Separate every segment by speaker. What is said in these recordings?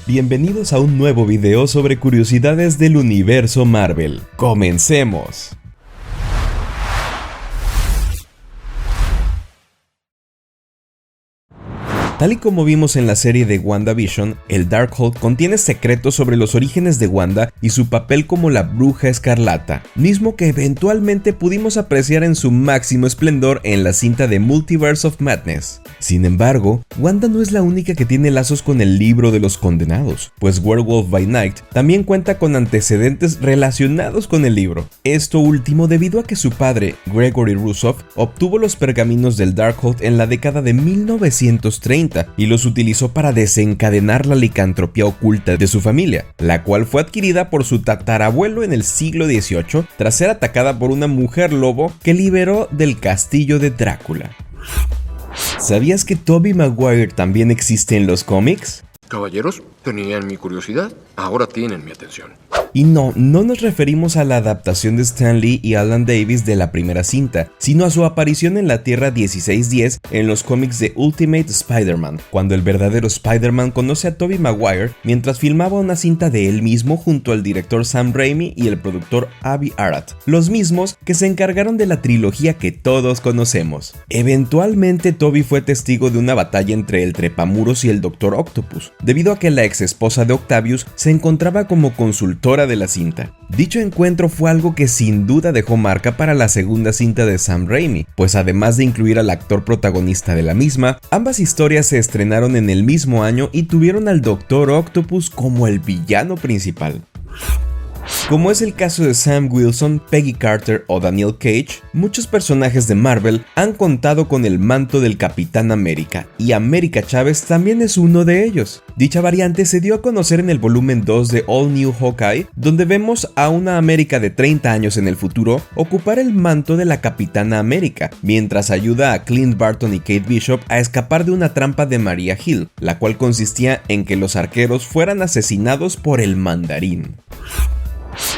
Speaker 1: Bienvenidos a un nuevo video sobre curiosidades del universo Marvel. ¡Comencemos! Tal y como vimos en la serie de WandaVision, el Darkhold contiene secretos sobre los orígenes de Wanda y su papel como la Bruja Escarlata, mismo que eventualmente pudimos apreciar en su máximo esplendor en la cinta de Multiverse of Madness. Sin embargo, Wanda no es la única que tiene lazos con el libro de los condenados, pues Werewolf by Night también cuenta con antecedentes relacionados con el libro. Esto último debido a que su padre, Gregory Russell, obtuvo los pergaminos del Darkhold en la década de 1930 y los utilizó para desencadenar la licantropía oculta de su familia, la cual fue adquirida por su tatarabuelo en el siglo XVIII tras ser atacada por una mujer lobo que liberó del castillo de Drácula. ¿Sabías que Tobey Maguire también existe en los cómics?
Speaker 2: Caballeros, tenían mi curiosidad, ahora tienen mi atención.
Speaker 1: Y no nos referimos a la adaptación de Stan Lee y Alan Davis de la primera cinta, sino a su aparición en la Tierra 1610 en los cómics de Ultimate Spider-Man, cuando el verdadero Spider-Man conoce a Tobey Maguire mientras filmaba una cinta de él mismo junto al director Sam Raimi y el productor Avi Arad, los mismos que se encargaron de la trilogía que todos conocemos. Eventualmente Tobey fue testigo de una batalla entre el Trepamuros y el Doctor Octopus, debido a que la ex esposa de Octavius se encontraba como consultora de la cinta. Dicho encuentro fue algo que sin duda dejó marca para la segunda cinta de Sam Raimi, pues además de incluir al actor protagonista de la misma, ambas historias se estrenaron en el mismo año y tuvieron al Doctor Octopus como el villano principal. Como es el caso de Sam Wilson, Peggy Carter o Daniel Cage, muchos personajes de Marvel han contado con el manto del Capitán América, y América Chávez también es uno de ellos. Dicha variante se dio a conocer en el volumen 2 de All New Hawkeye, donde vemos a una América de 30 años en el futuro ocupar el manto de la Capitana América, mientras ayuda a Clint Barton y Kate Bishop a escapar de una trampa de Maria Hill, la cual consistía en que los arqueros fueran asesinados por el Mandarín.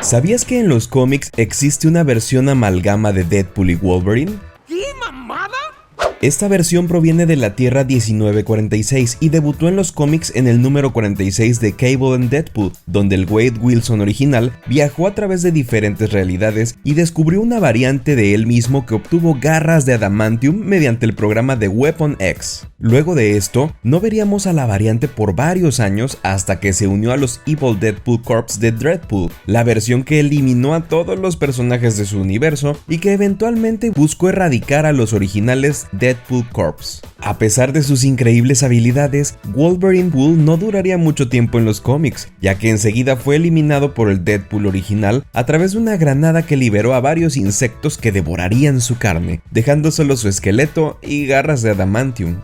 Speaker 1: ¿Sabías que en los cómics existe una versión amalgama de Deadpool y Wolverine?
Speaker 2: ¿Qué mamada?
Speaker 1: Esta versión proviene de la Tierra 1946 y debutó en los cómics en el número 46 de Cable and Deadpool, donde el Wade Wilson original viajó a través de diferentes realidades y descubrió una variante de él mismo que obtuvo garras de adamantium mediante el programa de Weapon X. Luego de esto, no veríamos a la variante por varios años hasta que se unió a los Evil Deadpool Corps de Dreadpool, la versión que eliminó a todos los personajes de su universo y que eventualmente buscó erradicar a los originales Deadpool Corps. A pesar de sus increíbles habilidades, Wolverine Bull no duraría mucho tiempo en los cómics, ya que enseguida fue eliminado por el Deadpool original a través de una granada que liberó a varios insectos que devorarían su carne, dejando solo su esqueleto y garras de adamantium.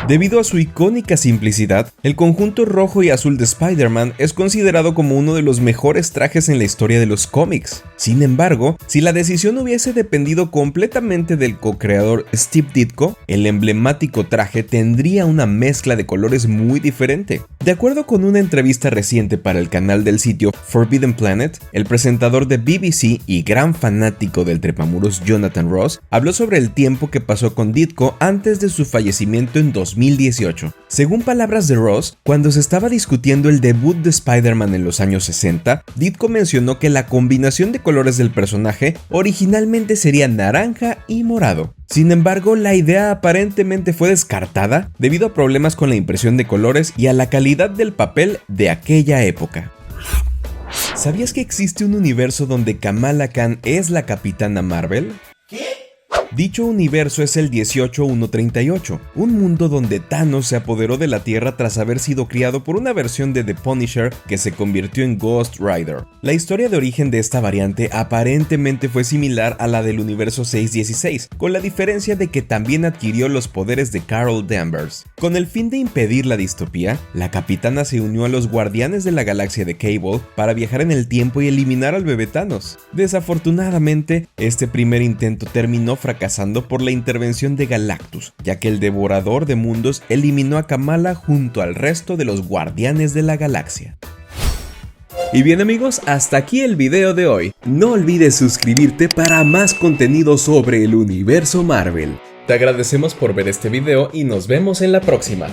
Speaker 1: Debido a su icónica simplicidad, el conjunto rojo y azul de Spider-Man es considerado como uno de los mejores trajes en la historia de los cómics. Sin embargo, si la decisión hubiese dependido completamente del co-creador Steve Ditko, el emblemático traje tendría una mezcla de colores muy diferente. De acuerdo con una entrevista reciente para el canal del sitio Forbidden Planet, el presentador de BBC y gran fanático del trepamuros Jonathan Ross habló sobre el tiempo que pasó con Ditko antes de su fallecimiento en 2018. Según palabras de Ross, cuando se estaba discutiendo el debut de Spider-Man en los años 60, Ditko mencionó que la combinación de colores del personaje originalmente sería naranja y morado. Sin embargo, la idea aparentemente fue descartada debido a problemas con la impresión de colores y a la calidad del papel de aquella época. ¿Sabías que existe un universo donde Kamala Khan es la Capitana Marvel? ¿Qué? Dicho universo es el 18138, un mundo donde Thanos se apoderó de la Tierra tras haber sido criado por una versión de The Punisher que se convirtió en Ghost Rider. La historia de origen de esta variante aparentemente fue similar a la del universo 616, con la diferencia de que también adquirió los poderes de Carol Danvers. Con el fin de impedir la distopía, la capitana se unió a los Guardianes de la Galaxia de Cable para viajar en el tiempo y eliminar al bebé Thanos. Desafortunadamente, este primer intento terminó fracasando por la intervención de Galactus, ya que el devorador de mundos eliminó a Kamala junto al resto de los Guardianes de la Galaxia. Y bien amigos, hasta aquí el video de hoy. No olvides suscribirte para más contenido sobre el universo Marvel. Te agradecemos por ver este video y nos vemos en la próxima.